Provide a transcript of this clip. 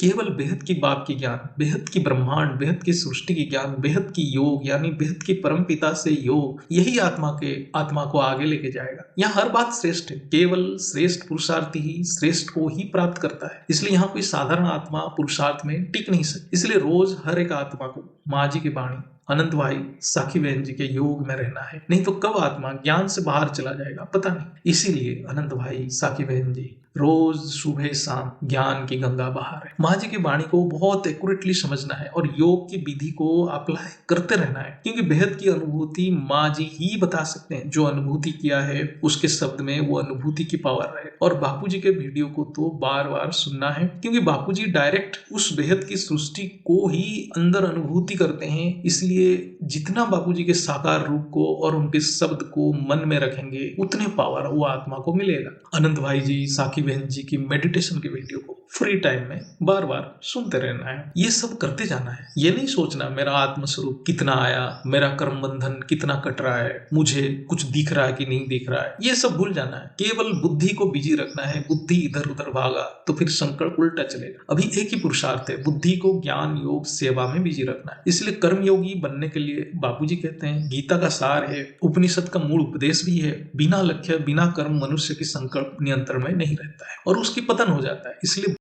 केवल बेहद की बाप की ज्ञान, बेहद की ब्रह्मांड, बेहद की सृष्टि की ज्ञान, बेहद की योग यानी बेहद की परम पिता से योग, यही आत्मा को आगे लेके जाएगा। यहाँ हर बात श्रेष्ठ है, केवल श्रेष्ठ पुरुषार्थी ही श्रेष्ठ को ही प्राप्त करता है। इसलिए यहाँ कोई साधारण आत्मा पुरुषार्थ में टिक नहीं सकती। इसलिए रोज हर एक आत्मा को माँ जी की वाणी, अनंत भाई, साखी बहन जी के योग में रहना है, नहीं तो कब आत्मा ज्ञान से बाहर चला जाएगा पता नहीं। इसीलिए अनंत भाई, साखी बहन जी रोज सुबह शाम ज्ञान की गंगा बहा रहे। माँ जी की वाणी को बहुत एक्यूरेटली समझना है और योग की विधि को अप्लाई करते रहना है, क्योंकि बेहद की अनुभूति माँ जी ही बता सकते हैं। जो अनुभूति किया है उसके शब्द में वो अनुभूति की पावर है। और बापू जी के वीडियो को तो बार बार सुनना है, क्योंकि बापू जी डायरेक्ट उस बेहद की सृष्टि को ही अंदर अनुभूति करते हैं। इसलिए जितना बापू जी के साकार रूप को और उनके शब्द को मन में रखेंगे उतने पावर वो आत्मा को मिलेगा। अनंत भाई जी, साखी बहन जी की मेडिटेशन के वीडियो को फ्री टाइम में बार बार सुनते रहना है। ये सब करते जाना है। ये नहीं सोचना मेरा आत्मस्वरूप कितना आया, मेरा कर्म बंधन कितना कट रहा है, मुझे कुछ दिख रहा है कि नहीं दिख रहा है, ये सब भूल जाना है। केवल बुद्धि को बिजी रखना है। बुद्धि इधर उधर भागा तो फिर संकल्प उल्टा चलेगा। अभी एक ही पुरुषार्थ है, बुद्धि को ज्ञान योग सेवा में बिजी रखना है। इसलिए कर्मयोगी बनने के लिए बापूजी कहते हैं, गीता का सार है, उपनिषद का मूल उपदेश भी है, बिना लक्ष्य बिना कर्म मनुष्य की संकल्प नियंत्रण में नहीं रहता है और उसकी पतन हो जाता है। इसलिए